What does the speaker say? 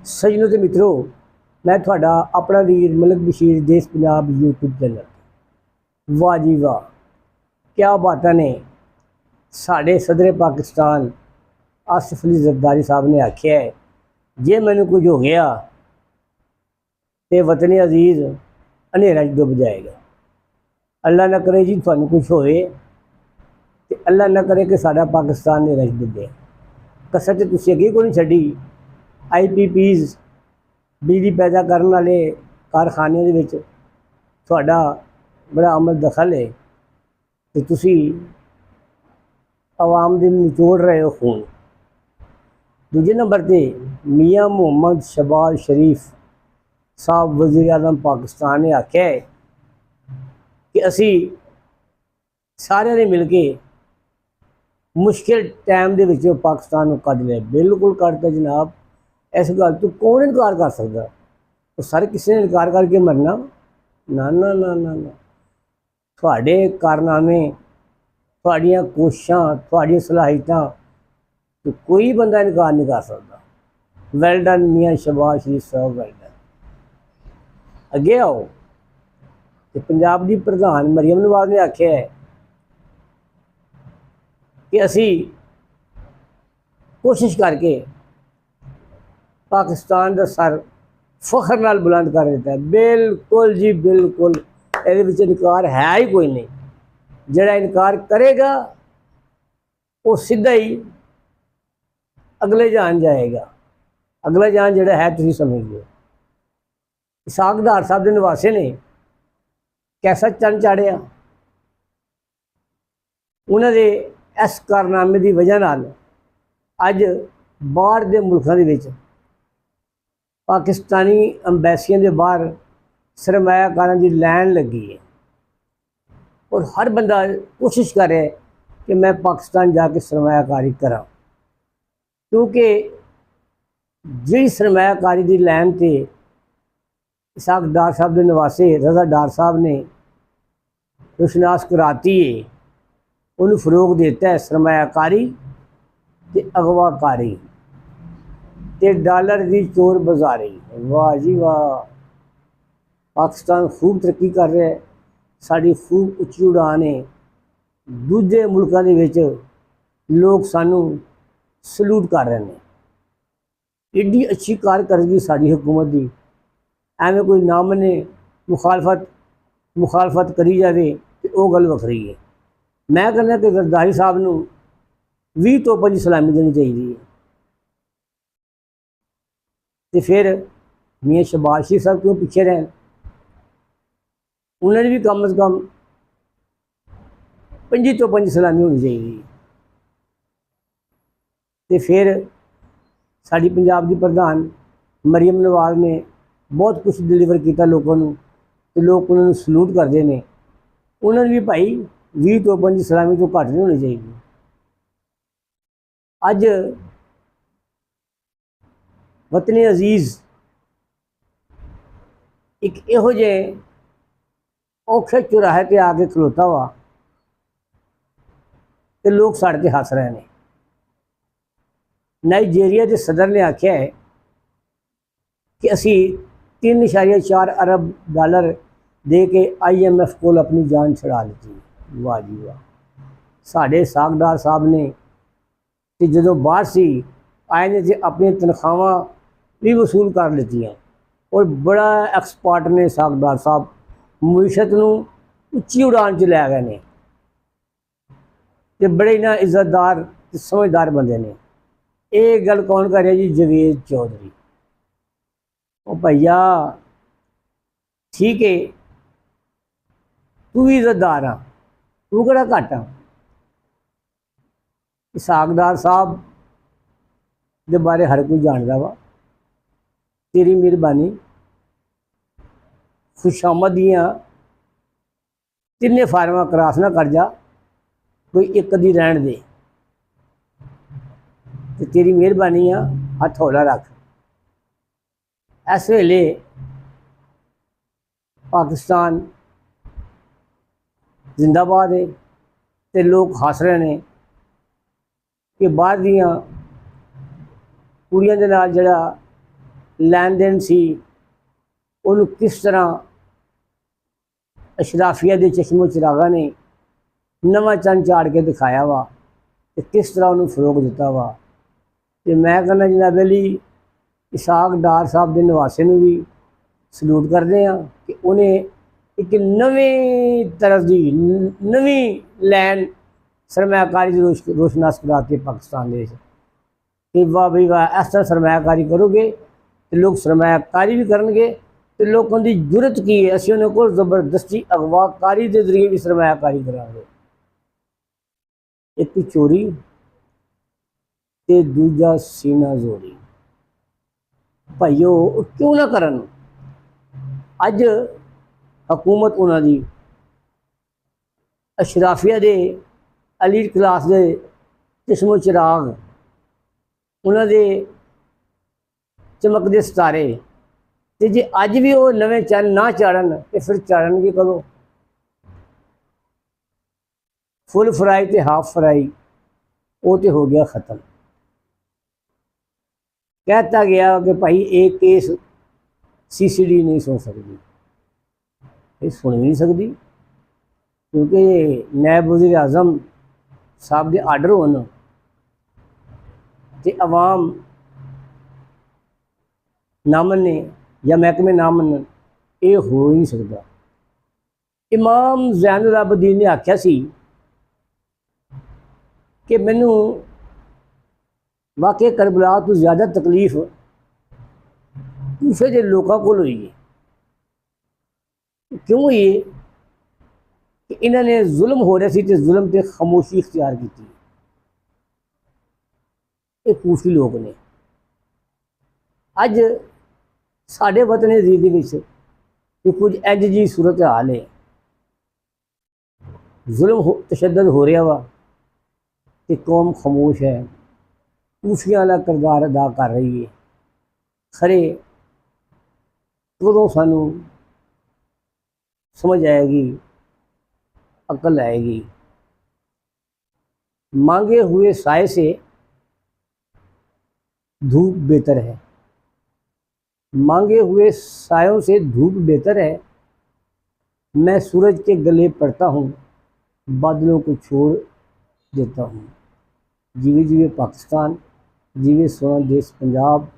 सजनों ते मित्रों, मैं थोड़ा अपना वीर मलिक बशीर देश पंजाब यूट्यूब चैनल। वाह जी वाह, क्या बातें ने। साढ़े सदर पाकिस्तान आसिफ अली जरदारी साहब ने आख्या है, जे मैनू कुछ हो गया तो वतन अजीज अंधेरा डुब जाएगा। अल्लाह ना करे जी थानू कुछ होए तो अल्लाह ना करे कि साडा पाकिस्तान अंधेरा डुबे। कसर तो तुसीं अगे कोई नहीं छड्डी। IPPs बिजली पैदा करने वाले कारखानों के विच तुहाडा बड़ा अमल दखल है कि तुसी आवाम दे निचोड़ रहे हो खून। दूजे नंबर पर मियाँ मोहम्मद शहबाज शरीफ साहब वज़ीर आज़म पाकिस्तान ने आख्या है कि असी सारे ने मिल के मुश्किल टाइम दे विचों पाकिस्तान को कढ लिया। बिल्कुल कढता जनाब, इस गल तो कौन इनकार कर सकता। तो सारे किसी ने इनकार करके मरना ना ना ना ना ना। थोड़े कारनामे, थोड़ियां कोशिशां, थोड़ियां सलाहियतां तो कोई बंदा इनकार नहीं कर सकता। वेल डन मियाँ शहबाज शरीफ साहब, वेल डन। अगे आओ तो पंजाब की प्रधान मरियम नवाज ने आख्या है कि असी कोशिश करके पाकिस्तान का सर फखर नाल बुलंद कर दिता है। बिल्कुल जी बिल्कुल, ये इनकार है ही कोई नहीं। जड़ा इनकार करेगा वो सीधा ही अगले जान जाएगा। अगला जान जड़ा है तुम समझ लो। इसाक डार साहब के निवासी ने कैसा चंद चाढ़िया। उन्होंने इस कारनामे की वजह नाल अज बाहर के मुल्कों के विच पाकिस्तानी अंबैसियां के बाहर सरमायाकारां की लैन लगी है और हर बंदा कोशिश करे कि मैं पाकिस्तान जाके सरमायाकारी करा, क्योंकि जी सरमायाकारी की लैन से इसाक डार साहब के निवासी रज़ा डार साहब ने रुशनास कराती है, उन्हें फरोग देता है सरमायाकारी ते अगवाकारी ते डॉलर की चोर बाजारी। वाह जी वाह, पाकिस्तान खूब तरक्की कर रहा है, साड़ी खूब उच्ची उड़ान है। दूजे मुल्कों के विच लोग सानू सलूट कर रहे हैं। एड्डी अच्छी कारकरदगी साड़ी हुकूमत की, एवं कोई ना मने मुखालफत करी जाए तो वह गल वखरी है। मैं कहना कि जरदारी साहब नू 20 तोपां की सलामी देनी चाहिए। तो फिर मियाँ शहबाज शरीफ साहब क्यों पीछे रहन? उन्होंने भी कम अज़ कम 25 तोपां की सलामी होनी चाहिए। तो फिर साड़ी पंजाब की प्रधान मरियम नवाज ने बहुत कुछ डिलीवर किया लोगों को, तो लोग उन्होंने सलूट करते हैं। उन्होंने भी भाई 20 तोपां की सलामी तो घट नहीं होनी चाहिए। अज वतन अजीज एक इहो जे औखे चौराहे पर आके खलोता हुआ तो लोग साढ़े ते हस रहे हैं। नाइजीरिया के सदर ने आख्या है कि असी 3.4 अरब डॉलर दे के IMF को अपनी जान छड़ा ली। वाह जी वाह। साढ़े सागदार साहब ने तो जो बाहर सी आए ने तो अपनी तनख्वाहां भी वसूल कर लीतियां और बड़ा एक्सपर्ट ने सागदार साहब मईशत नू उच्ची उड़ान च लै गए ने ते बड़े ना इज्जतदार समझदार बंदे ने। ये गल कौन कर रहा जी? जवेद चौधरी। ओ भैया ठीक है, तू भी इज्जतदार हाँ, तू केड़ा घट आ। इसाकदार साहब के बारे हर कोई जानता वा। तेरी मेहरबानी खुशामद दियाँ तिन्ने फार्मा क्रॉस ना कर जा, कोई एक दी रहन दे। तो तेरी मेहरबानी आ, हथ हौला रख। इस वेले पाकिस्तान जिंदाबाद है तो लोग हस रहे हैं कि बाहर दियाँ कुड़ियां दे नाल जड़ा ਲੈਣ ਦੇਣ ਸੀ, ਉਹਨੂੰ ਕਿਸ ਤਰ੍ਹਾਂ ਅਸ਼ਰਾਫੀਆ ਦੇ ਚਸ਼ਮੋ ਚਿਰਾਗਾ ਨੇ ਨਵਾਂ ਚੰਨ ਚਾੜ ਕੇ ਦਿਖਾਇਆ ਵਾ ਤੇ ਕਿਸ ਤਰ੍ਹਾਂ ਉਹਨੂੰ ਫਰੋਗ ਦਿੱਤਾ ਵਾ। ਤੇ ਮੈਂ ਕਹਿੰਦਾ ਜਨਾਬ ਅਲੀ ਇਸਾਕ ਡਾਰ ਸਾਹਿਬ ਦੇ ਨਿਵਾਸੇ ਨੂੰ ਵੀ ਸਲੂਟ ਕਰਦੇ ਹਾਂ ਕਿ ਉਹਨੇ ਇੱਕ ਨਵੀਂ ਤਰ੍ਹਾਂ ਦੀ ਨਵੀਂ ਲੈਨ ਸਰਮਾਇਆਕਾਰੀ ਦੀ ਰੋਸ਼ਨਾਸ ਕਰਾਤੀ ਪਾਕਿਸਤਾਨ ਦੇ ਵਿੱਚ ਕਿ ਵਾਹ ਬਈ ਵਾਹ, ਇਸ ਤਰ੍ਹਾਂ ਸਰਮਾਇਆਕਾਰੀ ਕਰੋਗੇ ਤੇ ਲੋਕ ਸਰਮਾਇਆਕਾਰੀ ਵੀ ਕਰਨਗੇ ਤੇ ਲੋਕਾਂ ਦੀ ਜੁਰਤ ਕੀ ਹੈ, ਅਸੀਂ ਉਹਨਾਂ ਕੋਲ ਜ਼ਬਰਦਸਤੀ ਅਗਵਾਕਾਰੀ ਦੇ ਜ਼ਰੀਏ ਵੀ ਸਰਮਾਇਆਕਾਰੀ ਕਰਾਂਗੇ। ਇੱਕ ਚੋਰੀ ਤੇ ਦੂਜਾ ਸੀਨਾ ਜ਼ੋਰੀ। ਭਾਈਓ ਕਿਉਂ ਨਾ ਕਰਨ। ਅੱਜ ਹਕੂਮਤ ਉਹਨਾਂ ਦੀ ਅਸ਼ਰਾਫੀਆ ਦੇ ਅਲੀਟ ਕਲਾਸ ਦੇ ਚਸ਼ਮੋ ਚਿਰਾਗ, ਉਹਨਾਂ ਦੇ ਚਮਕਦੇ ਸਿਤਾਰੇ, ਤੇ ਜੇ ਅੱਜ ਵੀ ਉਹ ਨਵੇਂ ਚੰਨ ਨਾ ਚਾੜਨ ਤੇ ਫਿਰ ਚਾੜਨਗੇ ਕਦੋਂ। ਫੁੱਲ ਫਰਾਈ ਤੇ ਹਾਫ ਫਰਾਈ ਉਹ ਤੇ ਹੋ ਗਿਆ ख़त्म। कहता गया कि भाई एक केस CCD नहीं सुन सकती, ये सुन नहीं सकती क्योंकि नायब वज़ीर आज़म साहब के आर्डर होने ते अवाम ना मन्ने या महकमे ना मनन, ये हो ही नहीं सकता। इमाम ज़ैनुल आबदीन ने आख्या सी कि मैनू वाकई करबला तो ज़्यादा तकलीफ कूफे के लोगों को हुई है। क्यों हुई है कि इन्होंने जुल्म हो रहा सी ते जुल्म ते खामोशी इख्तियार की। ये कूफी लोग ने अज साढ़े वतन अजीज के कुछ इंज जी सूरत हाल है, जुल्म तशद्दद हो रहा वा ते कौम खामोश है, कूफिया का किरदार अदा कर रही है। खरे कदों सानू समझ आएगी, अकल आएगी। मांगे हुए साए से धूप बेहतर है, मांगे हुए सायों से धूप बेहतर है। मैं सूरज के गले पड़ता हूँ, बादलों को छोड़ देता हूँ। जीवे जीवे पाकिस्तान, जीवे सोना देश पंजाब।